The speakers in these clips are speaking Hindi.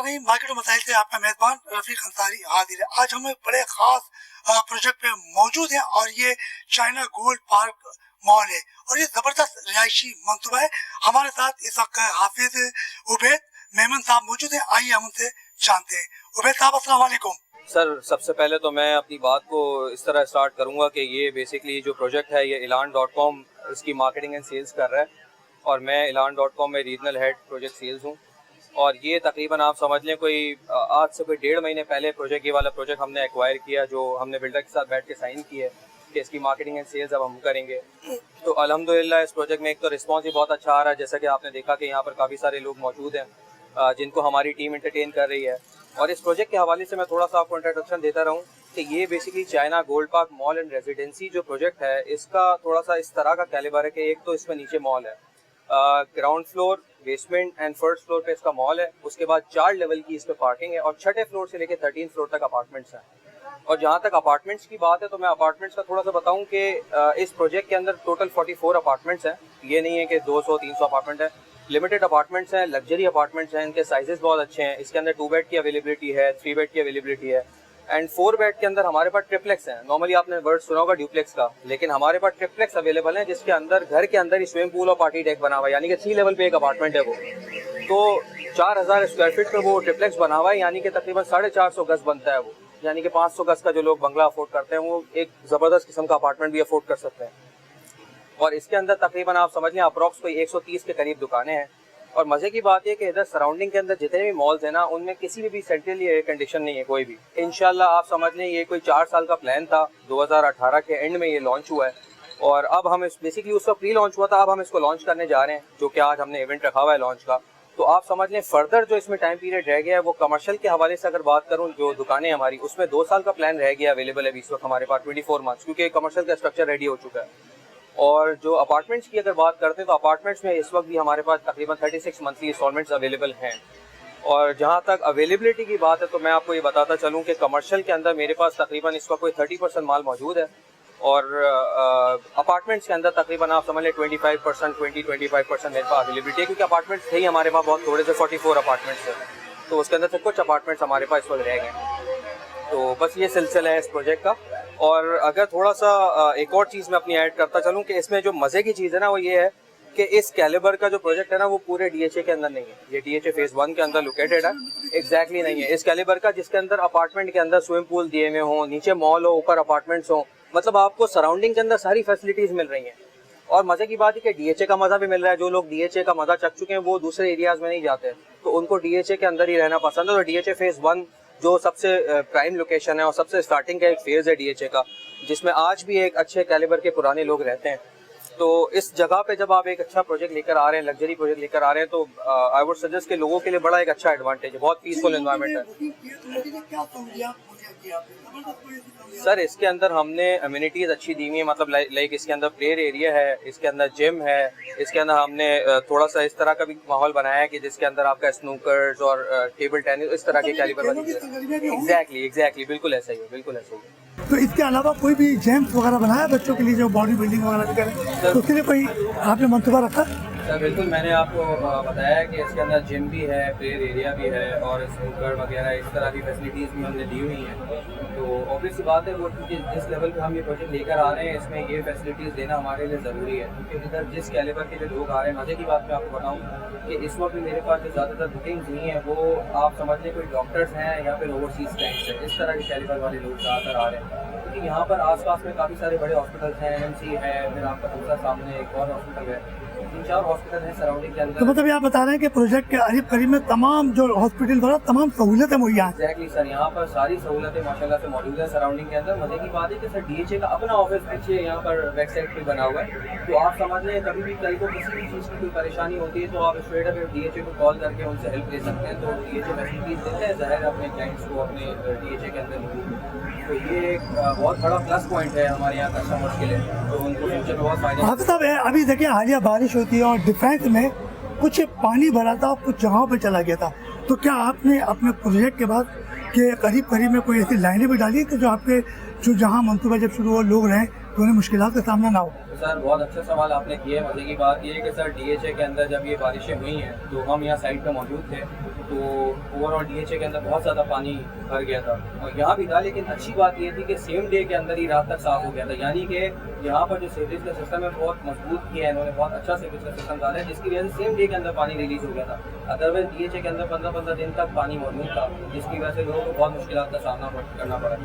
नहीं मार्केट मसाइल से आपका मेजबान रफीक अंसारी हाजिर है। आज हम एक बड़े खास प्रोजेक्ट पे मौजूद हैं और ये चाइना गोल्ड पार्क मॉल है और ये जबरदस्त रिहायशी मंसूबा है। हमारे साथ इस वक्त हाफिज उबैद मेमन साहब मौजूद हैं। आइए हम उनसे जानते हैं। उबैद साहब अस्सलाम वालेकुम। सर, सबसे पहले तो मैं अपनी बात को इस तरह स्टार्ट करूंगा कि ये बेसिकली जो प्रोजेक्ट है ये elan.com इसकी मार्केटिंग एंड सेल्स कर रहा है और मैं elan.com में रीजनल हेड प्रोजेक्ट सेल्स हूँ। और ये तकरीबन आप समझ लें कोई आज से कोई 1.5 महीने पहले ये वाला प्रोजेक्ट हमने एक्वायर किया, जो हमने बिल्डर के साथ बैठ के साइन किया है कि इसकी मार्केटिंग एंड सेल्स अब हम करेंगे। तो अल्हम्दुलिल्लाह इस प्रोजेक्ट में एक तो रिस्पॉन्स ही बहुत अच्छा आ रहा है, जैसा कि आपने देखा कि यहाँ पर काफ़ी सारे लोग मौजूद हैं जिनको हमारी टीम एंटरटेन कर रही है। और इस प्रोजेक्ट के हवाले से मैं थोड़ा सा आपको इंट्रोडक्शन देता रहूँ कि ये basically China gold park mall and residency जो प्रोजेक्ट है इसका थोड़ा सा इस तरह का कैलिबर है कि एक तो इसमें नीचे मॉल है, ground floor, basement and first floor पे इसका मॉल है। उसके बाद 4 लेवल की इस पे पार्किंग है और 6ठे फ्लोर से लेकर 13 फ्लोर तक अपार्टमेंट्स हैं। और जहाँ तक अपार्टमेंट्स की बात है तो मैं अपार्टमेंट्स का थोड़ा सा बताऊं कि इस प्रोजेक्ट के अंदर टोटल 44 अपार्टमेंट्स हैं। ये नहीं है कि 200-300 अपार्टमेंट है, लिमिटेड अपार्टमेंट्स हैं, लग्जरी अपार्टमेंट्स हैं, इनके साइजेस बहुत अच्छे हैं। इसके अंदर 2 बेड की अवेलेबिलिटी है, 3 बेड की अवेलेबिलिटी है एंड 4 बेड के अंदर हमारे पास ट्रिप्लेक्स हैं। नॉर्मली आपने वर्ड सुना होगा ड्यूप्लेक्स का, लेकिन हमारे पास ट्रिप्लेक्स अवेलेबल है जिसके अंदर घर के अंदर ही स्विमिंग पूल और पार्टी डेक बना हुआ है, यानी कि 3 लेवल पे एक अपार्टमेंट है वो। तो 4000 स्क्वायर फीट पे वो ट्रिप्लेक्स बना हुआ है, यानी कि तकरीबन 450 गज बनता है वो, यानी कि 500 गज का जो लोग बंगला अफोर्ड करते हैं वो एक ज़बरदस्त किस्म का अपार्टमेंट भी अफोर्ड कर सकते हैं। और इसके अंदर तकरीबन आप समझ लें अप्रॉक्स कोई 130 के करीब दुकानें हैं। और मज़े की बात यह कि इधर सराउंडिंग के अंदर जितने भी मॉल्स हैं ना, उनमें किसी में भी सेंट्रली एयर कंडीशन नहीं है कोई भी। इंशाल्लाह आप समझ लें ये कोई 4 साल का प्लान था, 2018 के एंड में ये लॉन्च हुआ है और अब हम इस बेसिकली उसका प्री लॉन्च हुआ था, अब हम इसको लॉन्च करने जा रहे हैं, जो कि आज हमने इवेंट रखा हुआ है लॉन्च का। तो आप समझ लें फर्दर जो इसमें टाइम पीरियड रह गया है वो कमर्शियल के हवाले से अगर बात करूँ, जो दुकानें हमारी उसमें 2 साल का प्लान रह गया अवेलेबल है इस वक्त हमारे पास 24 मंथ्स, क्योंकि कमर्शियल का स्ट्रक्चर रेडी हो चुका है। और जो अपार्टमेंट्स की अगर बात करते हैं तो अपार्टमेंट्स में इस वक्त भी हमारे पास तकरीबन 36 मंथली इंस्टॉलमेंट्स अवेलेबल हैं। और जहाँ तक अवेलेबिलिटी की बात है तो मैं आपको ये बताता चलूँ कि कमर्शियल के अंदर मेरे पास तकरीबन इस वक्त कोई 30% माल मौजूद है और अपार्टमेंट्स के अंदर तकरीबन आप समझ लें 20-25% मेरे पास अवेलेबिलिटी है, क्योंकि अपार्टमेंट्स थे ही हमारे पास बहुत थोड़े से 44 अपार्टमेंट्स हैं, तो उसके अंदर से कुछ अपार्टमेंट्स हमारे पास इस वक्त रह गए। तो बस ये सिलसिला है इस प्रोजेक्ट का। और अगर थोड़ा सा एक और चीज़ मैं अपनी ऐड करता चलूँ कि इसमें जो मज़े की चीज़ है ना वो ये है कि इस कैलिबर का जो प्रोजेक्ट है ना वो पूरे DHA के अंदर नहीं है, ये DHA फेज़ 1 के अंदर लोकेटेड है, एग्जैक्टली नहीं है इस कैलिबर का, जिसके अंदर अपार्टमेंट के अंदर स्विमिंग पूल दिए हुए हों, नीचे मॉल हो, ऊपर अपार्टमेंट्स हों, मतलब आपको सराउंडिंग के अंदर सारी फैसिलिटीज़ मिल रही हैं। और मज़े की बात है कि DHA का मज़ा भी मिल रहा है। जो लोग DHA का मज़ा चख चुके हैं वो दूसरे एरियाज़ में नहीं जाते, तो उनको DHA के अंदर ही रहना पसंद है। और DHA फेज़ 1 जो सबसे प्राइम लोकेशन है और सबसे स्टार्टिंग का एक फेज़ है DHA का, जिसमें आज भी एक अच्छे कैलिबर के पुराने लोग रहते हैं। तो इस जगह पे जब आप एक अच्छा प्रोजेक्ट लेकर आ रहे हैं, लग्जरी प्रोजेक्ट लेकर आ रहे हैं, तो आई वुड सजेस्ट के लोगों के लिए बड़ा एक अच्छा एडवांटेज है, बहुत पीसफुल एनवायरनमेंट है। सर इसके अंदर हमने अम्यूनिटीज़ अच्छी दी हुई है, मतलब लाइक इसके अंदर प्लेयर एरिया है, इसके अंदर जिम है, इसके अंदर हमने थोड़ा सा इस तरह का भी माहौल बनाया है कि जिसके अंदर आपका स्नूकर्स और टेबल टेनिस इस तरह के कैलिबर वाली एग्जैक्टली बिल्कुल ऐसा ही है, बिल्कुल ऐसा ही है। तो इसके अलावा कोई भी जेम्स वगैरह बनाया बच्चों के लिए जो बॉडी बिल्डिंग वगैरह करें, तो उसके लिए कोई आपने मंसूबा रखा? सर बिल्कुल, मैंने आपको बताया कि इसके अंदर जिम भी है, प्लेयर एरिया भी है और स्नूकर वगैरह इस तरह की फैसिलिटीज़ भी हमने दी हुई हैं। तो ऑब्वियस सी बात है वो जिस लेवल पे हम ये प्रोजेक्ट लेकर आ रहे हैं इसमें ये फैसिलिटीज़ देना हमारे लिए ज़रूरी है, क्योंकि इधर जिस कैलिबर के जो लोग आ रहे हैं, मज़े की बात मैं आपको बताऊँ कि इस वक्त भी मेरे पास जो ज़्यादातर बुकिंग्स नहीं है वो आप समझ लें कोई डॉक्टर्स हैं या फिर ओवरसीज़ क्लाइंट्स हैं, इस तरह के कैलिबर वाले लोग ज़्यादातर आ रहे हैं। क्योंकि यहाँ पर आसपास में काफ़ी सारे बड़े हॉस्पिटल्स हैं, NMC है, फिर आपका दूसरा सामने एक और हॉस्पिटल है, 3-4 हॉस्पिटल हैं सराउंडिंग के अंदर। तो मतलब आप बता रहे हैं कि प्रोजेक्ट के करीब करीब में तमाम जो हॉस्पिटल वगैरह तमाम सहूलतें मुहैया हैं? एग्जैक्टली सर, यहाँ पर सारी सहूलतें माशाल्लाह से मौजूद है सराउंडिंग के अंदर। मजे की बात है कि सर DHA का अपना ऑफिस पीछे यहाँ पर बैक साइड पे बना हुआ है, तो आप समझ लें कभी भी कल को किसी भी चीज़ की कोई परेशानी होती है तो आप स्ट्रेट अवे DHA को कॉल करके उनसे हेल्प ले सकते हैं। तो DHA फैसिलिटीज़ देते हैं ज़ाहिर अपने क्लाइंट्स को अपने DHA के अंदर, तो ये एक बहुत बड़ा प्लस पॉइंट है हमारे यहाँ कस्टमर्स के लिए, तो उनको फ्यूचर में बहुत फायदा। हाँ साहब, अभी देखिए हालिया बारिश होती है और डिफेंस में कुछ पानी भरा था, कुछ जगहों पे चला गया था, तो क्या आपने अपने प्रोजेक्ट के बाद के करीब करीब में कोई ऐसी लाइनें भी डाली कि जो आपके जो जहाँ मंसूबा जब शुरू हो लोग रहें तो उन्हें मुश्किलात का सामना ना हो? सर बहुत अच्छा सवाल आपने किया है। मजे की बात ये है कि सर DHA के अंदर जब ये बारिशें हुई हैं तो हम यहाँ साइट पे मौजूद थे तो ओवरऑल DHA के अंदर बहुत ज़्यादा पानी भर गया था और यहाँ भी था, लेकिन अच्छी बात ये थी कि सेम डे के अंदर ही रात तक साफ़ हो गया था। यानी कि यहाँ पर जो सीवरेज का सिस्टम है बहुत मजबूत किया है इन्होंने, बहुत अच्छा सीवरेज का सिस्टम डाला है, जिसकी वजह से सेम डे के अंदर पानी रिलीज हो गया था। अदरवाइज DHA के अंदर 15-15 दिन तक पानी मौजूद था, जिसकी वजह से लोगों को बहुत मुश्किलात का सामना करना पड़ा।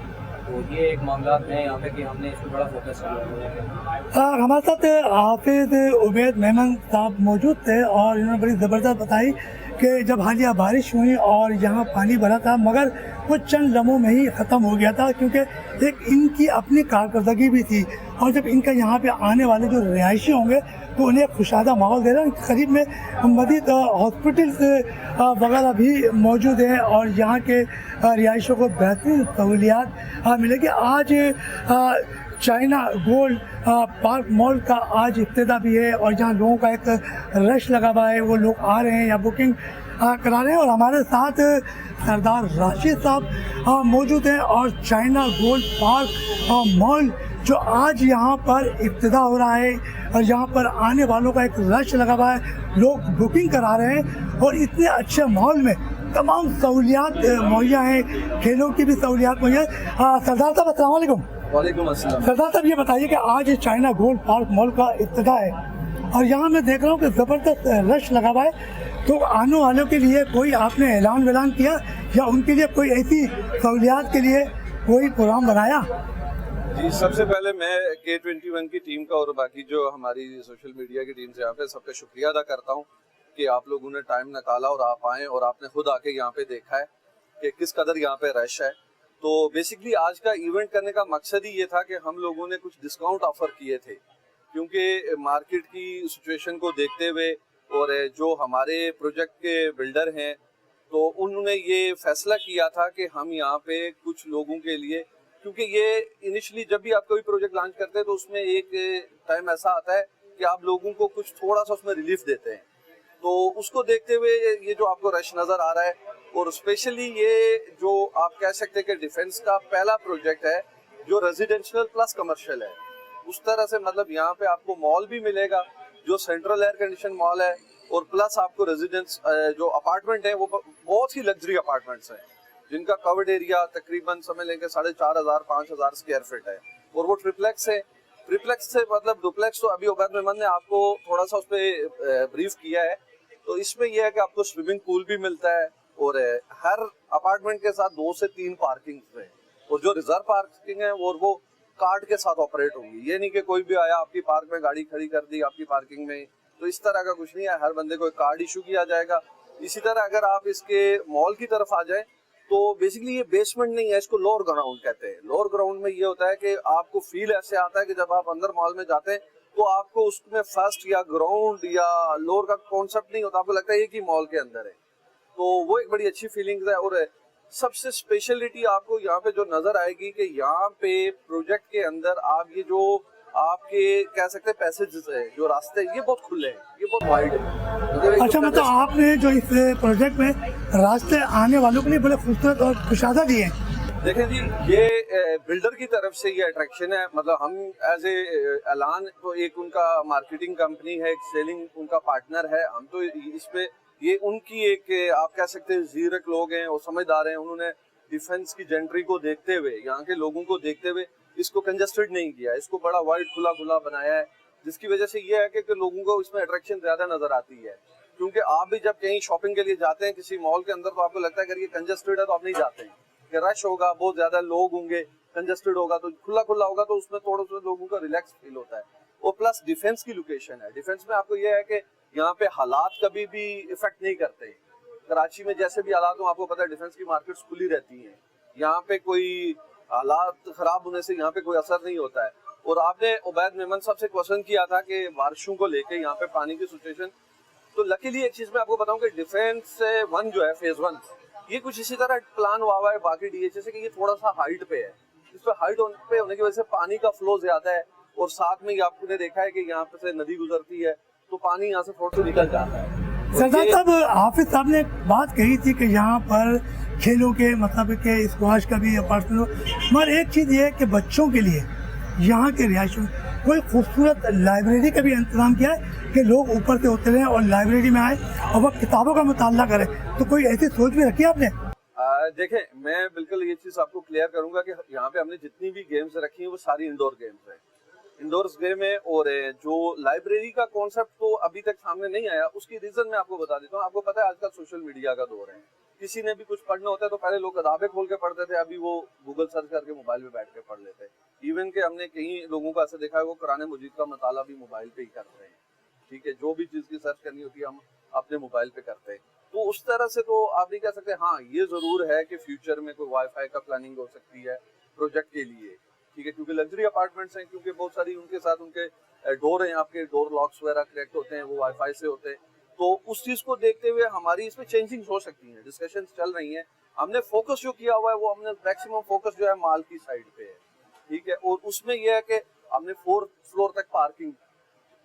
तो ये एक मामला है यहाँ पे कि हमने इस पर बड़ा फोकस किया। हमारे साथ हाफिज उबैद मेमन साहब मौजूद थे और इन्होंने बड़ी ज़बरदस्त बताई कि जब हालिया बारिश हुई और यहाँ पानी भरा था, मगर वो चंद लम्हों में ही ख़त्म हो गया था, क्योंकि एक इनकी अपनी कारकर्दगी भी थी। और जब इनका यहाँ पे आने वाले जो रिहायशी होंगे तो उन्हें खुशादा माहौल दे रहा है। करीब में मज़ीद हॉस्पिटल्स वगैरह भी मौजूद हैं और यहाँ के रिहायशियों को बेहतरीन सहूलियात मिलेगी। आज चाइना गोल्ड पार्क मॉल का आज इब्तिदा भी है और जहाँ लोगों का एक रश लगा हुआ है, वो लोग आ रहे हैं या बुकिंग करा रहे हैं। और हमारे साथ सरदार राशिद साहब मौजूद हैं और चाइना गोल्ड पार्क मॉल जो आज यहाँ पर इब्तिदा हो रहा है और यहाँ पर आने वालों का एक रश लगा हुआ है, लोग बुकिंग करा रहे हैं और इतने अच्छे मॉल में तमाम सहूलियात मुहैया हैं, खेलों की भी सहूलियात मुहैया है। सरदार साहब अस्सलाम वालेकुम। वालेकुम अस्सलाम। सरदार साहब ये बताइए कि आज चाइना गोल्ड पार्क मॉल का इब्तिदा है और यहाँ मैं देख रहा हूँ कि ज़बरदस्त रश लगा हुआ है, तो आने वालों के लिए कोई आपने ऐलान वैलान किया या उनके लिए कोई ऐसी सहूलियात के लिए कोई प्रोग्राम बनाया? जी, सबसे पहले मैं K21 की टीम का और बाकी जो हमारी सोशल मीडिया की टीम से यहाँ पे सबका शुक्रिया अदा करता हूँ कि आप लोगों ने टाइम निकाला और आप आए और आपने खुद आके यहाँ पे देखा है कि किस कदर यहाँ पे रश है। तो बेसिकली आज का इवेंट करने का मकसद ही ये था कि हम लोगों ने कुछ डिस्काउंट ऑफर किए थे, क्योंकि मार्केट की सिचुएशन को देखते हुए और जो हमारे प्रोजेक्ट के बिल्डर हैं तो उन्होंने ये फैसला किया था कि हम यहाँ पे कुछ लोगों के लिए, क्योंकि ये इनिशियली जब भी आप कोई प्रोजेक्ट लॉन्च करते हैं तो उसमें एक टाइम ऐसा आता है कि आप लोगों को कुछ थोड़ा सा उसमें रिलीफ देते हैं, तो उसको देखते हुए ये जो आपको रश नज़र आ रहा है और स्पेशली ये जो आप कह सकते हैं कि डिफेंस का पहला प्रोजेक्ट है जो रेजिडेंशियल प्लस कमर्शियल है, उस तरह से मतलब यहाँ पे आपको मॉल भी मिलेगा जो सेंट्रल एयर कंडीशन मॉल है और प्लस आपको रेजिडेंस जो अपार्टमेंट है वो बहुत ही लग्जरी अपार्टमेंट्स हैं जिनका कवर्ड एरिया तकरीबन समझ लेंगे 4500-5000 स्क्वायर फीट है और वो ट्रिप्लेक्स है। ट्रिप्लेक्स से मतलब डुप्लेक्स तो अभी उबैद मेमन ने आपको थोड़ा सा उस पर ब्रीफ किया है। तो इसमें यह है कि आपको स्विमिंग पूल भी मिलता है और हर अपार्टमेंट के साथ 2 से 3 पार्किंग है और जो रिजर्व पार्किंग है और वो कार्ड के साथ ऑपरेट होंगी। ये नहीं कि कोई भी आया आपकी पार्क में गाड़ी खड़ी कर दी आपकी पार्किंग में, तो इस तरह का कुछ नहीं है, हर बंदे को एक कार्ड इशू किया जाएगा। इसी तरह अगर आप इसके मॉल की तरफ आ जाए तो बेसिकली ये बेसमेंट नहीं है, इसको लोअर ग्राउंड कहते हैं। लोअर ग्राउंड में ये होता है कि आपको फील ऐसे आता है कि जब आप अंदर मॉल में जाते हैं तो आपको उसमें फर्स्ट या ग्राउंड या लोअर का कॉन्सेप्ट नहीं होता, आपको लगता है ये कि मॉल के अंदर है, तो वो एक बड़ी अच्छी फीलिंग्स है। और सबसे स्पेशलिटी आपको यहाँ पे जो नजर आएगी कि यहाँ पे प्रोजेक्ट के अंदर आप ये जो आपके कह सकते हैं पैसेजेस है, जो रास्ते ये बहुत खुले हैं, ये बहुत वाइड है। अच्छा, मतलब आपने जो इस प्रोजेक्ट में रास्ते आने वालों के लिए बड़े खूबसूरत और कुशादा दिए हैं। देखें जी, ये बिल्डर की तरफ से ये अट्रैक्शन है, मतलब हम एज ए ऐलान तो एक उनका मार्केटिंग कंपनी है, एक सेलिंग उनका पार्टनर है, हम तो इस पे ये उनकी एक आप कह सकते हैं जीरक लोग हैं और समझदार हैं। उन्होंने डिफेंस की जेंट्री को देखते हुए, यहाँ के लोगों को देखते हुए इसको कंजस्टेड नहीं किया, इसको बड़ा वाइड खुला खुला बनाया है, जिसकी वजह से ये है कि लोगों को इसमें अट्रैक्शन ज्यादा नजर आती है। क्योंकि आप भी जब कहीं शॉपिंग के लिए जाते हैं किसी मॉल के अंदर तो आपको लगता है अगर ये कंजस्टेड है तो आप नहीं जाते हैं, कि रश होगा, बहुत ज्यादा लोग होंगे, कंजस्टेड होगा, तो खुला खुला होगा तो उसमें थोड़ा सा लोगों का रिलैक्स फील होता है। और प्लस डिफेंस की लोकेशन है, डिफेंस में आपको ये है कि यहाँ पे हालात कभी भी इफेक्ट नहीं करते। कराची में जैसे भी हालात हो, आपको पता है डिफेंस की मार्केट्स खुली रहती हैं, यहाँ पे कोई हालात खराब होने से यहाँ पे कोई असर नहीं होता है। और आपने उबैद मेमन साहब से क्वेश्चन किया था कि बारिशों को लेके यहाँ पे पानी की सिचुएशन, तो लकीली एक चीज मैं आपको बताऊं कि डिफेंस 1 जो है फेज 1 ये कुछ इसी तरह प्लान हुआ है बाकी DHA से कि ये थोड़ा सा हाइट पे है, इस पर हाइट पे होने की वजह से पानी का फ्लो ज्यादा है और साथ में आपने देखा है कि यहाँ पे से नदी गुजरती है तो पानी यहाँ से थोड़ा सा निकल जाता है। सरदार साहब, हाफिज साहब ने बात कही थी कि यहाँ पर खेलों के मतलब के स्क्वाश का भी अपार्टमेंट हो, मगर एक चीज़ ये है कि बच्चों के लिए यहाँ के रिहायशों कोई खूबसूरत लाइब्रेरी का भी इंतजाम किया है कि लोग ऊपर से उतरें और लाइब्रेरी में आए और वह किताबों का मुताला करें? तो कोई ऐसी सोच भी रखी है आपने? देखें, मैं बिल्कुल ये चीज़ आपको क्लियर करूंगा कि यहाँ पे हमने जितनी भी गेम्स रखी हैं वो सारी इंडोर गेम्स हैं, इंडोर्स गेम है। और जो लाइब्रेरी का कॉन्सेप्ट तो अभी तक सामने नहीं आया, उसकी रीजन मैं आपको बता देता हूँ। आपको पता है आजकल सोशल मीडिया का दौर है, किसी ने भी कुछ पढ़ना होता है तो पहले लोग किताबें खोल के पढ़ते थे, अभी वो गूगल सर्च करके मोबाइल पे बैठ के पढ़ लेते हैं। इवन के हमने कई लोगों का ऐसा देखा है वो कुरान मजीद का मताला भी मोबाइल पे ही करते हैं, ठीक है। जो भी चीज़ की सर्च करनी होती है हम अपने मोबाइल पे करते हैं। तो उस तरह से तो आप नहीं कह सकते। हाँ, ये जरूर है कि फ्यूचर में कोई वाईफाई का प्लानिंग हो सकती है प्रोजेक्ट के लिए, ठीक है, क्योंकि लग्जरी अपार्टमेंट्स हैं, क्योंकि बहुत सारी उनके साथ उनके डोर हैं, आपके डोर लॉक्स वगैरह कनेक्ट होते हैं, वो वाईफाई से होते हैं। तो उस चीज को देखते हुए हमारी इसमें चेंजिंग हो सकती है, डिस्कशंस चल रही हैं। हमने फोकस जो किया हुआ है वो हमने मैक्सिमम फोकस जो है माल की साइड पे है, ठीक है। और उसमें यह है कि हमने 4th फ्लोर तक पार्किंग,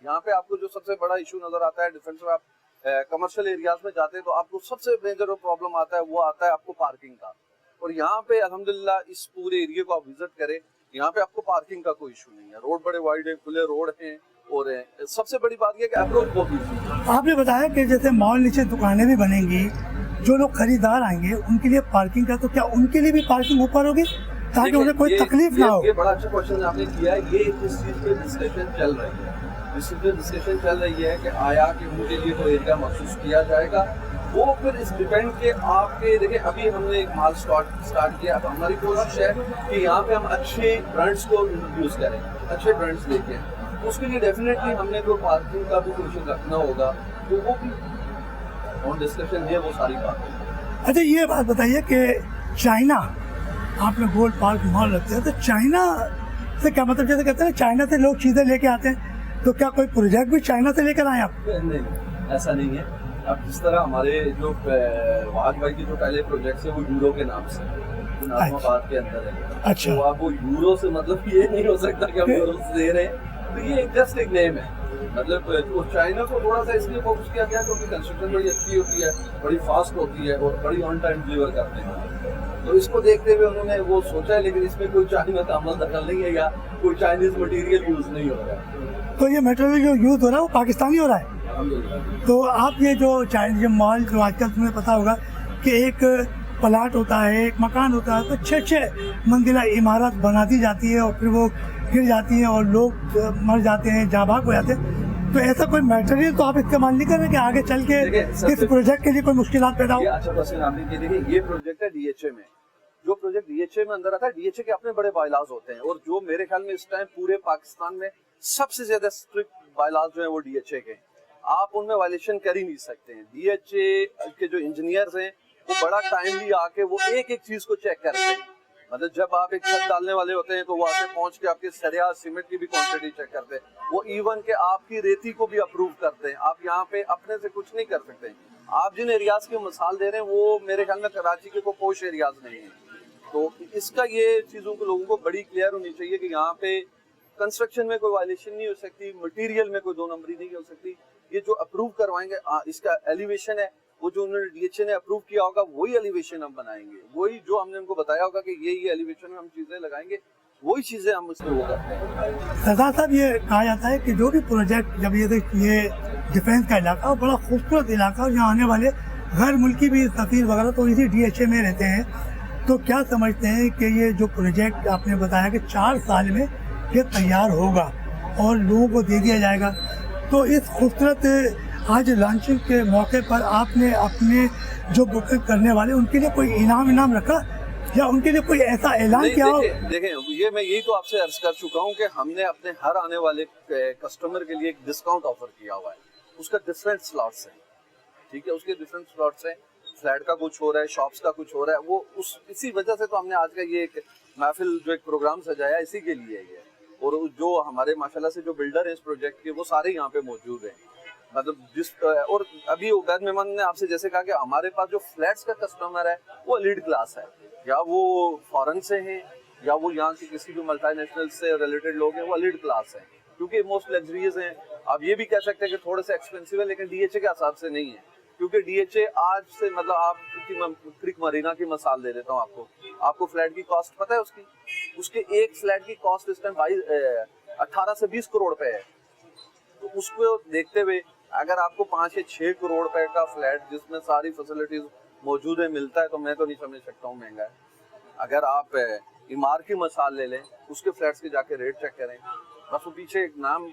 यहाँ पे आपको जो सबसे बड़ा इशू नजर आता है डिफेंस में, आप कमर्शियल एरियाज में जाते हैं तो आपको सबसे मेजर प्रॉब्लम आता है वो आता है आपको पार्किंग का। और यहाँ पे अल्हम्दुलिल्लाह इस पूरे एरिया को आप विजिट करें, यहाँ पे आपको पार्किंग का कोई इशू नहीं है, रोड बड़े वाइड है, खुले रोड हैं। और सबसे बड़ी बात यह कि अप्रोच बहुत ईजी है। आपने बताया कि जैसे मॉल नीचे दुकानें भी बनेंगी, जो लोग खरीदार आएंगे उनके लिए पार्किंग का, तो क्या उनके लिए भी पार्किंग ऊपर होगी ताकि उन्हें कोई तकलीफ ना हो? ये बड़ा अच्छा क्वेश्चन आपने किया है। ये इस चीज पे डिस्कशन चल रही है, इस पे डिस्कशन चल रही है कि आया कि उनके लिए कोई एरिया महसूस किया जाएगा। वो फिर इस डिपेंड के आपके देखिए, अभी हमने एक माल स्टार्ट किया। अब हमारी कोशिश है कि यहाँ पे हम अच्छे ब्रांड्स को इंट्रोड्यूस करें, अच्छे ब्रांड्स लेके आएं। उसके लिए डेफिनेटली हमने जो पार्किंग का भी क्वेश्चन रखना होगा, तो वो भी ऑन डिस्कशन है, वो सारी बात। अच्छा, ये बात बताइए कि चाइना, आपने गोल्ड पार्क मॉल रखते हैं, तो चाइना से क्या मतलब, जैसे कहते हैं चाइना से लोग चीज़ें लेके आते हैं, तो क्या कोई प्रोजेक्ट भी चाइना से लेकर आए आप? नहीं, ऐसा नहीं है। अब जिस तरह हमारे जो वाज भाई के जो पहले प्रोजेक्ट्स है वो यूरो के नाम से नाजमाबाद के अंदर है। अच्छा। तो आप वो यूरो से मतलब ये नहीं हो सकता कि हम यूरो से दे रहे हैं, तो ये जस्ट एक नेम है। मतलब तो चाइना को थोड़ा सा इसलिए फोकस किया गया क्योंकि कंस्ट्रक्शन बड़ी अच्छी होती है, बड़ी फास्ट होती है और बड़ी ऑन टाइम डिलीवर करते हैं। तो इसको देखते हुए उन्होंने वो सोचा है, लेकिन इसमें कोई चाइना का अमल दखल नहीं है या कोई चाइनीज मटेरियल यूज नहीं हो रहा है। तो ये मटेरियल जो यूज हो रहा है वो पाकिस्तानी हो रहा है। तो आप ये जो चाइनीज मॉल जो आजकल तुम्हें पता होगा कि एक प्लाट होता है, एक मकान होता है, तो 6-6 मंजिला इमारत बना दी जाती है और फिर वो गिर जाती है और लोग मर जाते हैं, जाँ भाग हो जाते हैं। तो ऐसा कोई मटेरियल तो आप इस्तेमाल नहीं कर रहे कि आगे चल के इस प्रोजेक्ट के लिए कोई मुश्किलात पैदा हो? अच्छा क्वेश्चन आपने किया। देखिए, ये प्रोजेक्ट है डीएचए में। जो प्रोजेक्ट डीएचए में अंदर आता है, डीएचए के अपने बड़े बायलॉज होते हैं, और जो मेरे ख्याल में इस टाइम पूरे पाकिस्तान में सबसे ज्यादा स्ट्रिक्ट बायलॉज जो है वो डीएचए के। आप उनमें वायलेशन कर ही नहीं सकते हैं। डीएचए के जो इंजीनियर्स हैं वो बड़ा टाइमली आके वो एक एक चीज को चेक करते हैं। मतलब जब आप एक छत डालने वाले होते हैं तो वो आके पहुंच के आपके सरिया सीमेंट की भी क्वांटिटी चेक करते हैं। वो इवन के आपकी रेती को भी अप्रूव करते हैं। आप यहाँ पे अपने से कुछ नहीं कर सकते। आप जिन एरियाज की मिसाल दे रहे हैं वो मेरे ख्याल में कराची के कोई पोश एरियाज नहीं है। तो इसका ये चीजों को लोगों को बड़ी क्लियर होनी चाहिए कि यहाँ पे कंस्ट्रक्शन में कोई वायलेशन नहीं हो सकती, मटेरियल में कोई दो नंबरी नहीं हो सकती। ये जो अप्रूव करवाएंगे इसका एलिवेशन है, वो जो उन्होंने डीएचए ने अप्रूव किया होगा वही एलिवेशन हम बनाएंगे, वही जो हमने उनको बताया होगा कि ये एलिवेशन में हम चीजें लगाएंगे, वही चीजें हम उसमें वो करते हैं। सरदार साहब, ये कहा जाता है कि जो भी प्रोजेक्ट, जब ये डिफेंस का इलाका और बड़ा खूबसूरत इलाका, और यहाँ आने वाले गैर मुल्की भी सफीर वगैरह तो इसी डीएचए में रहते हैं, तो क्या समझते हैं कि ये जो प्रोजेक्ट आपने बताया कि 4 साल में ये तैयार होगा और लोगों को दे दिया जाएगा, तो इस खूबसूरत आज लॉन्चिंग के मौके पर आपने अपने जो बुकिंग करने वाले उनके लिए कोई इनाम रखा या उनके लिए कोई ऐसा ऐलान किया हो? देखें, ये मैं यही तो आपसे अर्ज कर चुका हूँ कि हमने अपने हर आने वाले कस्टमर के लिए एक डिस्काउंट ऑफर किया हुआ है। उसका डिफरेंट स्लॉट्स है, ठीक है, उसके डिफरेंट स्लॉट्स हैं। फ्लैट का कुछ हो रहा है, शॉप्स का कुछ हो रहा है, वो इसी वजह से तो हमने आज का ये एक महफिल जो एक प्रोग्राम सजाया इसी के लिए है। और जो हमारे माशाल्लाह से जो बिल्डर हैं इस प्रोजेक्ट के, वो सारे यहाँ पे मौजूद हैं। मतलब और अभी उबैद मेमन ने आपसे जैसे कहा कि हमारे पास जो फ्लैट्स का कस्टमर है वो लीड क्लास है, या वो फॉरेन से हैं या वो यहाँ के किसी भी मल्टीनेशनल से रिलेटेड लोग हैं, वो लीड क्लास है क्योंकि मोस्ट लग्जरियस हैं। आप ये भी कह सकते हैं कि थोड़े से एक्सपेंसिव है, लेकिन डीएचए के हिसाब से नहीं है, क्योंकि डीएचए आज से मतलब आप क्रिक मरीना की मिसाल दे देता हूँ आपको फ्लैट की कॉस्ट पता है उसकी? उसके एक फ्लैट की कॉस्ट इस टाइम 18 से 20 करोड़ पे है। तो उसको देखते हुए अगर आपको 5 से 6 करोड़ रुपए का फ्लैट जिसमें सारी फैसिलिटीज मौजूद है मिलता है, तो मैं तो नहीं समझ सकता हूँ महंगा है। अगर आप इमार की मिसाल ले लें, उसके फ्लैट्स के जाके रेट चेक करें, बस वो पीछे एक नाम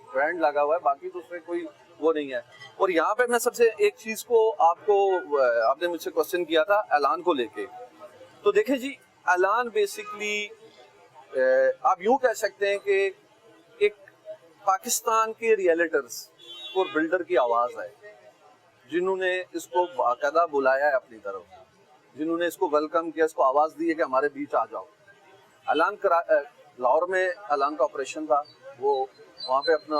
ब्रांड लगा हुआ है, बाकी तो उसमें कोई वो नहीं है। और यहाँ पे मैं सबसे एक चीज को आपने मुझसे क्वेश्चन किया था ऐलान को लेके, तो देखिए जी, ऐलान बेसिकली आप यूं कह सकते हैं कि एक पाकिस्तान के रियलिटर्स और बिल्डर की आवाज है, जिन्होंने इसको बाकायदा बुलाया है अपनी तरफ, जिन्होंने इसको वेलकम किया, इसको आवाज दी है कि हमारे बीच आ जाओ। लाहौर में ऐलान का ऑपरेशन था, वो वहाँ पे अपना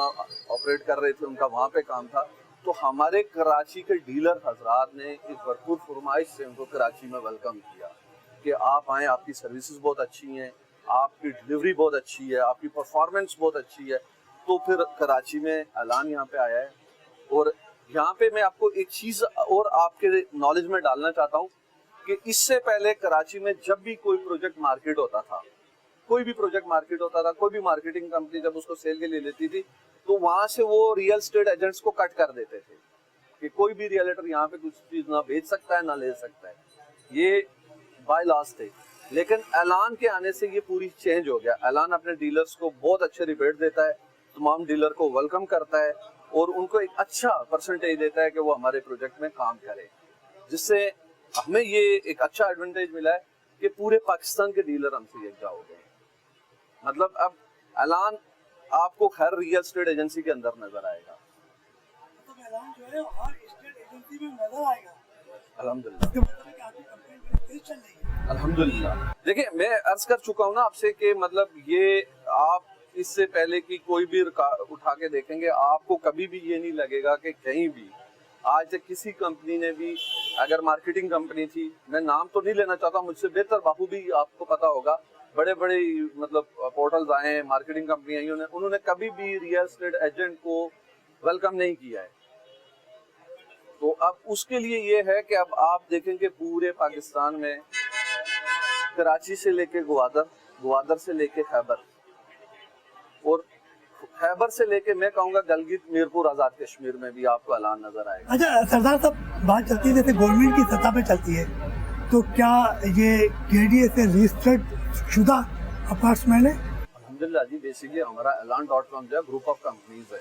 ऑपरेट कर रहे थे, उनका वहाँ पे काम था। तो हमारे कराची के डीलर हजरात ने इस भरपूर फरमाइश से उनको कराची में वेलकम किया कि आप आएँ, आपकी सर्विसेज बहुत अच्छी हैं, आपकी डिलीवरी बहुत अच्छी है, आपकी परफॉर्मेंस बहुत अच्छी है। तो फिर कराची में ऐलान यहाँ पे आया है। और यहाँ पे मैं आपको एक चीज़ और आपके नॉलेज में डालना चाहता हूँ कि इससे पहले कराची में जब भी कोई प्रोजेक्ट मार्केट होता था, कोई भी प्रोजेक्ट मार्केट होता था, कोई भी मार्केटिंग कंपनी जब उसको सेल के लिए लेती थी, तो वहां से वो रियल एस्टेट एजेंट्स को कट कर देते थे कि कोई भी रियलिटर यहाँ पे कुछ चीज ना बेच सकता है ना ले सकता है। ये बाय लॉस थे। लेकिन ऐलान के आने से ये पूरी चेंज हो गया। ऐलान अपने डीलर्स को बहुत अच्छे रिबेट देता है, तमाम डीलर को वेलकम करता है और उनको एक अच्छा परसेंटेज देता है कि वो हमारे प्रोजेक्ट में काम करें, जिससे हमें ये एक अच्छा एडवांटेज मिला है कि पूरे पाकिस्तान के डीलर हमसे यकजा हो गए। मतलब अब ऐलान आपको हर रियल एस्टेट एजेंसी के अंदर नजर आएगा। तो ऐलान जो है हर स्टेट एजेंसी में नजर आएगा। अल्हम्दुलिल्लाह, अल्हम्दुलिल्लाह। देखिए, मैं अर्ज कर चुका हूँ ना आपसे कि मतलब ये आप इससे पहले की कोई भी उठा के देखेंगे, आपको कभी भी ये नहीं लगेगा कि कहीं भी आज तक किसी कंपनी ने भी, अगर मार्केटिंग कंपनी थी, मैं नाम तो नहीं लेना चाहता, मुझसे बेहतर बाखूबी आपको पता होगा, बड़े बड़े मतलब पोर्टल्स आए हैं, मार्केटिंग कंपनी आई, उन्होंने कभी भी रियल एस्टेट एजेंट को वेलकम नहीं किया है। तो अब उसके लिए ये है कि अब आप देखेंगे पूरे पाकिस्तान में, कराची से लेके ग्वादर, ग्वादर से लेके खैबर, और खैबर से लेके मैं कहूँगा गलगित, मीरपुर, आजाद कश्मीर में भी आपको ऐलान नजर आएगा। अच्छा सरदार साहब, बात चलती है जैसे गवर्नमेंट की सतह पे चलती है, तो क्या ये KDA से रजिस्टर्ड शुदा अपार्टमेंट है? अल्हम्दुलिल्लाह जी, बेसिकली हमारा ऐलान.com जो है ग्रुप ऑफ कंपनीज है।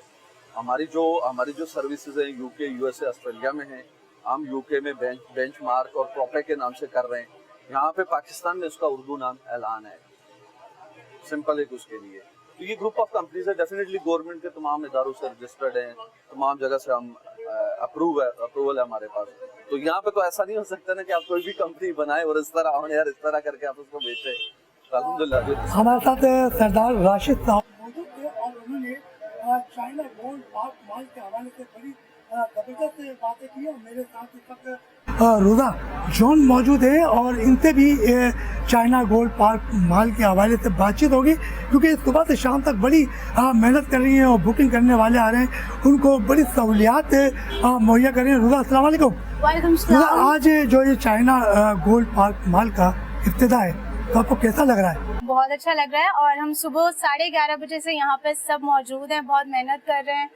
हमारी जो सर्विसेज हैं UK, USA, ऑस्ट्रेलिया में हैं। हम UK में बेंचमार्क और प्रोपे के नाम से कर रहे हैं। यहाँ पे पाकिस्तान में उसका उर्दू नाम ऐलान है, सिंपल एक उसके लिए। तो ये ग्रुप ऑफ कंपनीज है, डेफिनेटली गवर्नमेंट के तमाम इदारों से रजिस्टर्ड हैं, तमाम जगह से हम अप्रूवल है हमारे पास। तो यहाँ पे तो ऐसा नहीं हो सकता ना कि आप कोई भी कंपनी बनाए और इस तरह आओ यार, इस तरह करके आप उसको बेचे। अल्हम्दुलिल्लाह। हमारे साथ सरदार राशिद साहब मौजूद थे और उन्होंने चाइना गोल्ड पार्क मॉल के हवाले से बड़ी जबरदस्त बातें की। और मेरे साथ इस वक्त रोजा जॉन मौजूद है और इनसे भी चाइना गोल्ड पार्क मॉल के हवाले से बातचीत होगी, क्योंकि सुबह से शाम तक बड़ी मेहनत कर रही हैं और बुकिंग करने वाले आ रहे हैं, उनको बड़ी सहूलियात मुहैया कर रहे हैं। रोजा अस्सलाम वालेकुम। वालेकुम सलाम। आज जो ये चाइना गोल्ड पार्क मॉल का इब्तिदा है, तो आपको कैसा लग रहा है? बहुत अच्छा लग रहा है और हम सुबह 11:30 बजे से यहाँ पे सब मौजूद हैं, बहुत मेहनत कर रहे हैं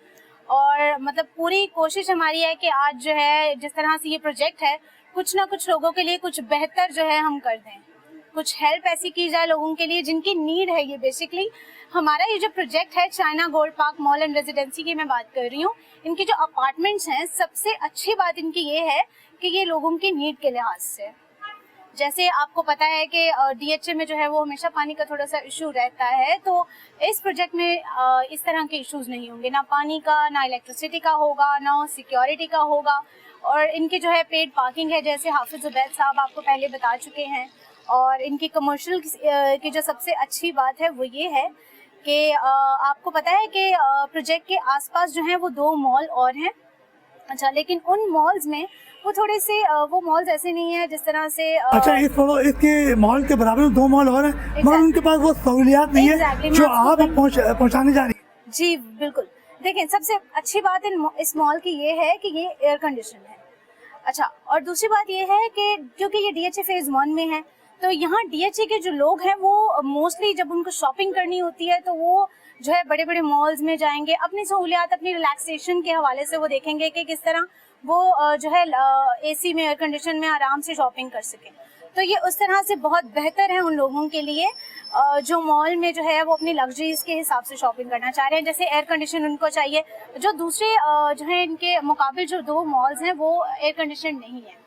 और मतलब पूरी कोशिश हमारी है कि आज जो है जिस तरह से ये प्रोजेक्ट है, कुछ ना कुछ लोगों के लिए कुछ बेहतर जो है हम कर दें, कुछ हेल्प ऐसी की जाए लोगों के लिए जिनकी नीड है। ये बेसिकली हमारा ये जो प्रोजेक्ट है China gold park mall and residency की मैं बात कर रही हूँ, इनकी जो अपार्टमेंट्स हैं, सबसे अच्छी बात इनकी ये है कि ये लोगों की नीड के लिहाज से, जैसे आपको पता है कि DHA में जो है वो हमेशा पानी का थोड़ा सा इशू रहता है, तो इस प्रोजेक्ट में इस तरह के इश्यूज नहीं होंगे, ना पानी का, ना इलेक्ट्रिसिटी का होगा, ना सिक्योरिटी का होगा। और इनकी जो है पेड पार्किंग है, जैसे हाफिज उबैद साहब आपको पहले बता चुके हैं। और इनकी कमर्शियल की जो सबसे अच्छी बात है वो ये है कि आपको पता है कि प्रोजेक्ट के आसपास जो हैं वो 2 मॉल और हैं। अच्छा, लेकिन उन मॉल्स में वो थोड़े से वो मॉल्स ऐसे नहीं है जिस तरह से अच्छा, इसके मॉल के बराबर में 2 मॉल और हैं, मगर उनके पास वो सहूलियात नहीं है जो आप पहुंचाने जा रही हैं। जी बिल्कुल। देखें, सबसे अच्छी बात इस मॉल की ये है कि ये एयर कंडीशन है। अच्छा, और दूसरी बात ये है कि क्योंकि ये DHA फेज 1 में है, तो यहाँ DHA के जो लोग हैं वो मोस्टली जब उनको शॉपिंग करनी होती है तो वो जो है बड़े बड़े मॉल्स में जाएंगे, अपनी सहूलियात, अपनी रिलैक्सेशन के हवाले से वो देखेंगे कि किस तरह वो जो है AC में, एयर कंडीशन में आराम से शॉपिंग कर सकें। तो ये उस तरह से बहुत बेहतर है उन लोगों के लिए जो मॉल में जो है वो अपनी लग्जरीज के हिसाब से शॉपिंग करना चाह रहे हैं। जैसे एयर कंडीशन उनको चाहिए, जो दूसरे जो है इनके मुकाबिल जो 2 मॉल्स हैं वो एयर कंडीशन नहीं है,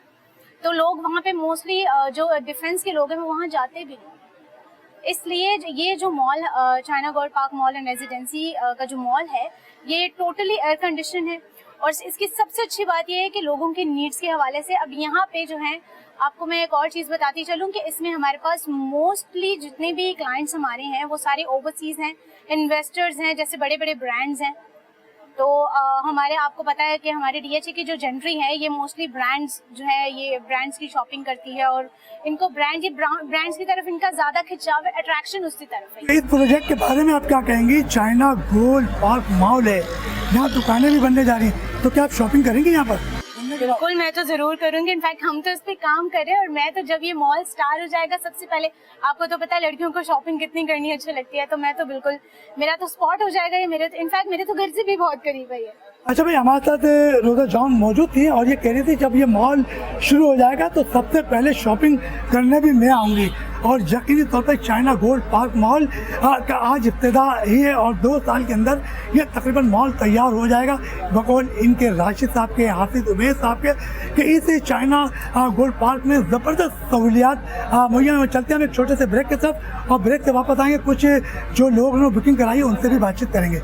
तो लोग वहाँ पे मोस्टली जो डिफेंस के लोग हैं वो वहाँ जाते भी नहीं। इसलिए ये जो mall China gold park mall and residency का जो मॉल है ये टोटली एयर कंडीशन है। और इसकी सबसे अच्छी बात ये है कि लोगों के नीड्स के हवाले से अब यहाँ पे जो है, आपको मैं एक और चीज़ बताती चलूँ कि इसमें हमारे पास मोस्टली जितने भी क्लाइंट्स हमारे हैं वो सारे ओवरसीज़ हैं, इन्वेस्टर्स हैं, जैसे बड़े बड़े ब्रांड्स हैं। तो हमारे, आपको पता है कि हमारे DHA की जो जेंट्री है ये मोस्टली ब्रांड्स जो है ये ब्रांड्स की शॉपिंग करती है और इनको ब्रांड्स की तरफ इनका ज़्यादा खिंचाव, अट्रैक्शन उसकी तरफ है। इस प्रोजेक्ट के बारे में आप क्या कहेंगी? चाइना गोल्ड पार्क मॉल है, यहाँ दुकानें भी बनने जा रही हैं, तो क्या आप शॉपिंग करेंगे यहाँ पर? बिल्कुल, मैं तो ज़रूर करूँगी। इनफैक्ट हम तो इस पे काम कर रहे हैं और मैं तो जब ये मॉल स्टार हो जाएगा, सबसे पहले आपको तो पता है लड़कियों को शॉपिंग कितनी करनी अच्छी लगती है, तो मैं तो बिल्कुल, मेरा तो स्पॉट हो जाएगा ये। इनफैक्ट मेरे तो घर से भी बहुत करीब है ये। अच्छा भाई, हमारे साथ रोजा जॉन मौजूद थी और ये कह रही थी जब ये मॉल शुरू हो जाएगा तो सबसे पहले शॉपिंग करने भी मैं आऊँगी। और यकीनी तौर पर चाइना गोल्ड पार्क मॉल का आज इब्तिदा ही है और 2 साल के अंदर ये तकरीबन मॉल तैयार हो जाएगा बकौल इनके राशिद साहब के, हाफिज उमैद साहब के, कि इस चाइना गोल्ड पार्क में ज़बरदस्त सहूलियात मुहैया। चलते हैं हम एक छोटे से ब्रेक के तरफ और ब्रेक से वापस आएंगे, कुछ जो लोगों ने बुकिंग कराई है उनसे भी बातचीत करेंगे।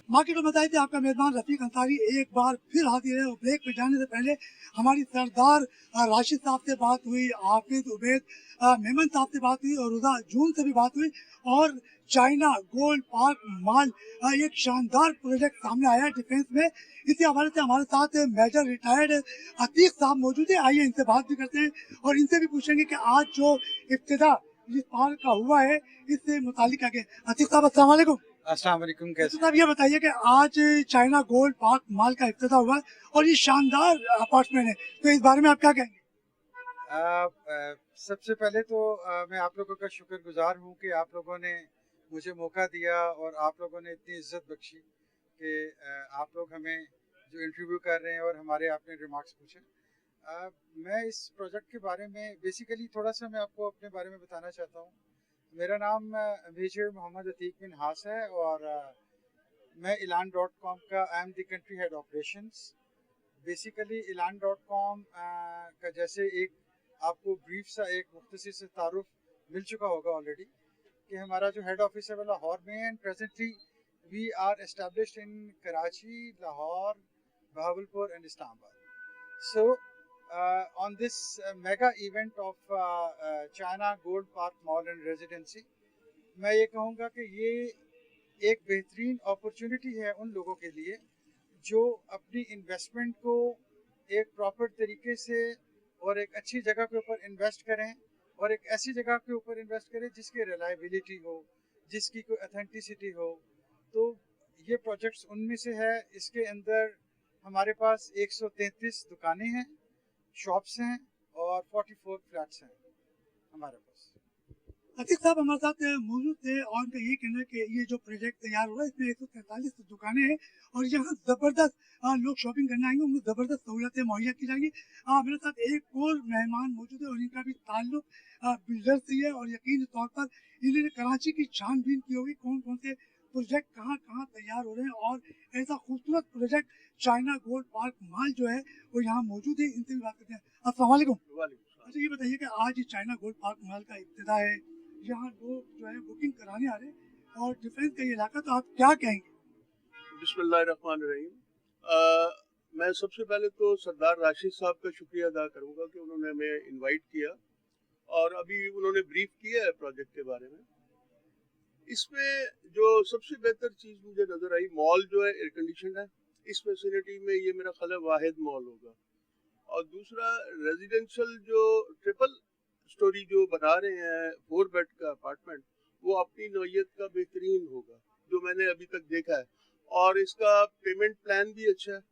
बाकी तो बताई थी आपका मेजबान रफीक अंसारी एक बार फिर हाजिर है। और ब्रेक पे जाने से पहले हमारी सरदार राशिद साहब से बात हुई, हाफिज उबैद मेमन साहब से बात हुई और रुदा जून से भी बात हुई। और चाइना गोल्ड पार्क मॉल एक शानदार प्रोजेक्ट सामने आया है डिफेंस में। इसी हवाले से हमारे साथ मेजर रिटायर्ड अतीक साहब मौजूद है, आइए इनसे बात भी करते हैं और इनसे भी पूछेंगे कि आज जो इब्तिदा जिस पार्क का हुआ है इससे मुतालिक आगे। अतीक साहब अस्सलाम वालेकुम। अस्सलाम वालेकुम। कैसे? साहब ये बताइए कि आज चाइना गोल्ड पार्क मॉल का इफ्तिताह हुआ है और ये शानदार अपार्टमेंट है, तो इस बारे में आप क्या कहेंगे? सबसे पहले तो मैं आप लोगों का शुक्रगुजार हूँ कि आप लोगों ने मुझे मौका दिया और आप लोगों ने इतनी इज्जत बख्शी कि आप लोग हमें जो इंटरव्यू कर रहे हैं और हमारे आपने रिमार्क्स पूछे। मैं इस प्रोजेक्ट के बारे में बेसिकली थोड़ा सा मैं आपको अपने बारे में बताना चाहता हूँ। मेरा नाम मेजर मोहम्मद अतीक बिन हास है और मैं elan.com का I am the country head operations. Basically elan.com का जैसे एक आपको ब्रीफ सा एक मुख्तसर से तारुफ मिल चुका होगा ऑलरेडी कि हमारा जो हेड ऑफिस है वो लाहौर में है and presently we are established in Karachi, Lahore, Bahawalpur and Islamabad. So on this mega event of China Gold Park Mall and Residency, मैं ये कहूँगा कि ये एक बेहतरीन अपॉर्चुनिटी है उन लोगों के लिए जो अपनी इन्वेस्टमेंट को एक प्रॉपर तरीके से और एक अच्छी जगह के ऊपर इन्वेस्ट करें और एक ऐसी जगह के ऊपर इन्वेस्ट करें जिसकी रिलायबिलिटी हो, जिसकी कोई ऑथेंटिसिटी हो। तो ये प्रोजेक्ट्स उनमें से है। इसके अंदर हमारे पास 133 दुकानें हैं, शॉप्स हैं और 44 फ्लैट्स हैं हमारे पास। अतीक साहब हमारे साथ मौजूद थे और उनका ये कहना है कि ये जो प्रोजेक्ट तैयार हुआ है इसमें 143 दुकानें हैं और यहाँ जबरदस्त लोग शॉपिंग करने आएंगे, उनको जबरदस्त सहूलतें मुहैया की जाएंगी। मेरे साथ एक और मेहमान मौजूद है और इनका भी ताल्लुक बिल्डर से है और यकीनी तौर पर इन्होंने कराची की छानबीन की होगी कौन कौन से प्रोजेक्ट कहाँ कहाँ तैयार हो रहे हैं और ऐसा खूबसूरत project China gold park mall जो है वो यहाँ मौजूद है। इनसे भी बात करते हैं। अस्सलाम वालेकुम। अच्छा ये बताइए कि आज चाइना गोल्ड पार्क मॉल का इब्तिदा है, यहाँ लोग जो है बुकिंग कराने आ रहे हैं और डिफेंस का ये इलाका, तो आप क्या कहेंगे? बिस्मिल्लाहिर्रहमानिर्रहीम। मैं सबसे पहले तो सरदार राशिद साहब का शुक्रिया अदा करूंगा कि उन्होंने हमें इनवाइट किया और अभी उन्होंने ब्रीफ किया है प्रोजेक्ट के बारे में। इसमें जो सबसे बेहतर चीज़ मुझे नज़र आई, मॉल जो है एयर कंडीशन है, इस फैसिलिटी में ये मेरा ख्याल है वाहिद मॉल होगा। और दूसरा, रेजिडेंशियल जो ट्रिपल स्टोरी जो बना रहे हैं 4 बेड का अपार्टमेंट, वो अपनी नौयत का बेहतरीन होगा जो मैंने अभी तक देखा है, और इसका पेमेंट प्लान भी अच्छा है।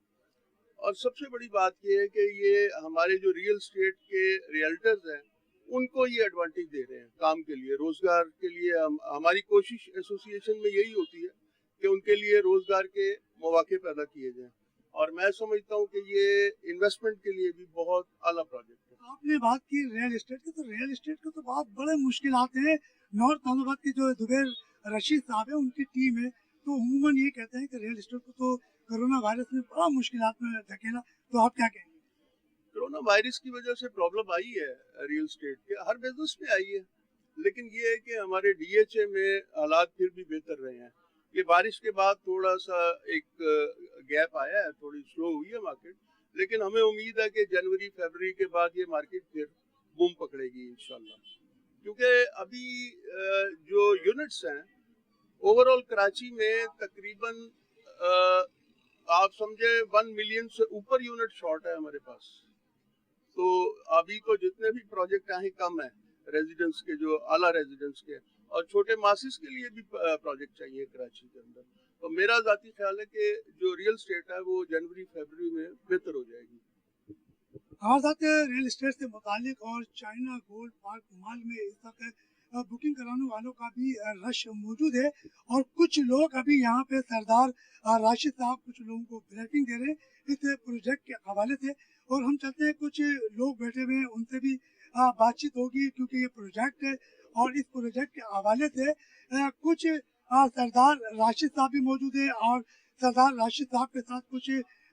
और सबसे बड़ी बात ये है कि ये हमारे जो रियल स्टेट के रियल्टर्स हैं उनको ये एडवांटेज दे रहे हैं काम के लिए, रोजगार के लिए। हमारी कोशिश एसोसिएशन में यही होती है कि उनके लिए रोजगार के मौके पैदा किए जाएं, और मैं समझता हूँ कि ये इन्वेस्टमेंट के लिए भी बहुत आला प्रोजेक्ट है। आपने बात की रियल एस्टेट की, तो रियल एस्टेट के तो बहुत बड़े मुश्किल आते हैं। नॉर्थ इस्लामाबाद के जो जुबैर रशीद साहब है, उनकी टीम है, तो उमूमन ये कहते हैं कि रियल एस्टेट को तो कोरोना वायरस में बड़ा मुश्किलात में धकेला, तो आप क्या कहेंगे? कोरोना वायरस की वजह से प्रॉब्लम आई है रियल स्टेट के, हर बिजनेस में आई है, लेकिन ये है कि हमारे डीएचए में हालात फिर भी बेहतर रहे हैं। ये बारिश के बाद थोड़ा सा एक गैप आया है, थोड़ी स्लो हुई है मार्केट, लेकिन हमें उम्मीद है कि जनवरी फरवरी के बाद ये मार्केट फिर बूम पकड़ेगी इंशाल्लाह। क्योंकि अभी जो यूनिट्स हैं ओवरऑल कराची में तकरीबन आप समझे 1 मिलियन से ऊपर यूनिट शॉर्ट है हमारे पास। तो अभी तो जितने भी प्रोजेक्ट आए कम है रेजिडेंस के, जो आला रेजिडेंस के, और छोटे मासिस के लिए भी प्रोजेक्ट चाहिए कराची के अंदर। तो मेरा जाती ख्याल है कि जो रियल स्टेट है वो जनवरी फरवरी में बेहतर हो जाएगी। हमारे साथ रियल एस्टेट से मुतालिक और चाइना गोल्ड पार्क मॉल में इस वक्त बुकिंग कराने वालों का भी रश मौजूद है, और कुछ लोग अभी यहाँ पे सरदार राशिद साहब कुछ लोगों को ब्रीफिंग दे रहे हैं इस प्रोजेक्ट के हवाले से। और हम चाहते हैं कुछ लोग बैठे हुए हैं, उनसे भी बातचीत होगी, क्योंकि ये प्रोजेक्ट है और इस प्रोजेक्ट के हवाले से कुछ सरदार राशिद साहब भी मौजूद है और सरदार राशिद साहब के साथ कुछ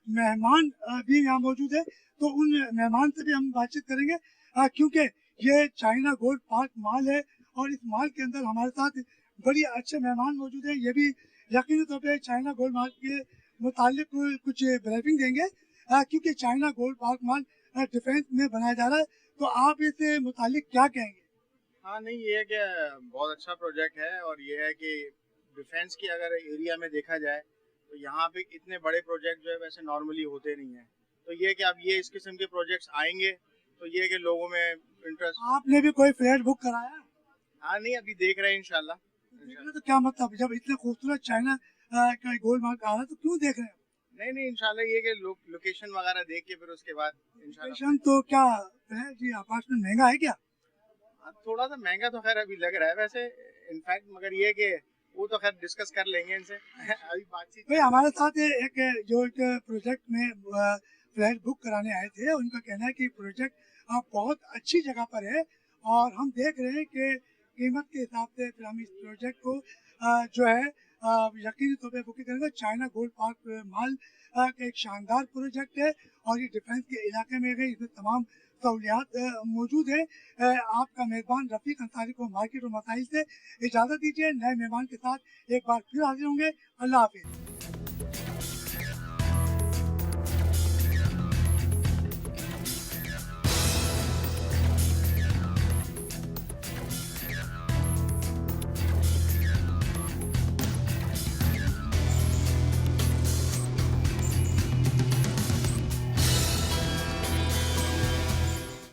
मेहमान भी यहाँ मौजूद है, तो उन मेहमान से भी हम बातचीत करेंगे, क्योंकि ये चाइना गोल्ड पार्क मॉल है और इस मॉल के अंदर हमारे साथ बड़ी अच्छे मेहमान मौजूद हैं। ये भी यकीनी तौर पे चाइना गोल्ड मॉल के मुतालिक कुछ ब्रीफिंग देंगे, क्योंकि China gold park mall defence में बनाया जा रहा है, तो आप इससे मुतालिक क्या कहेंगे? हाँ नहीं, ये है कि बहुत अच्छा प्रोजेक्ट है, और ये है कि डिफेंस की अगर एरिया में देखा जाए तो यहाँ पे इतने बड़े प्रोजेक्ट जो है वैसे नॉर्मली होते नहीं हैं। तो ये है कि अब ये इस किस्म के प्रोजेक्ट्स आएंगे तो ये है कि लोगों में इंटरेस्ट। आपने भी कोई फ्लैट बुक कराया? हाँ नहीं, अभी देख रहे हैं इंशाल्लाह। तो क्या मतलब, जब इतने खूबसूरत चाइना का गोल्ड मार्क आ रहा है तो क्यों देख रहे हैं? नहीं इंशाल्लाह ये कि लोकेशन वगैरह देख के फिर उसके बाद इंशाल्लाह। लोकेशन तो क्या है जी, अपार्टमेंट महंगा है क्या? थोड़ा सा महंगा तो खैर अभी लग रहा है वैसे, इनफैक्ट, मगर ये कि वो तो खैर डिस्कस कर लेंगे इनसे अभी बातचीत। भाई हमारे साथ एक जो एक प्रोजेक्ट में फ्लैट बुक कराने आए थे, उनका कहना है कि प्रोजेक्ट बहुत अच्छी जगह पर है, और हम देख रहे हैं कि कीमत के हिसाब से फिर हम इस प्रोजेक्ट को जो है यकीनी तौर पर बुकिंग करेंगे। चाइना गोल्ड पार्क मॉल का एक शानदार प्रोजेक्ट है और ये डिफेंस के इलाके में है, इसमें तमाम सहूलियात मौजूद है। आपका मेज़बान रफ़ीक अंसारी को मार्केट और मसाइल से इजाज़त दीजिए। नए मेहमान के साथ एक बार फिर हाजिर होंगे। अल्लाह हाफिज़।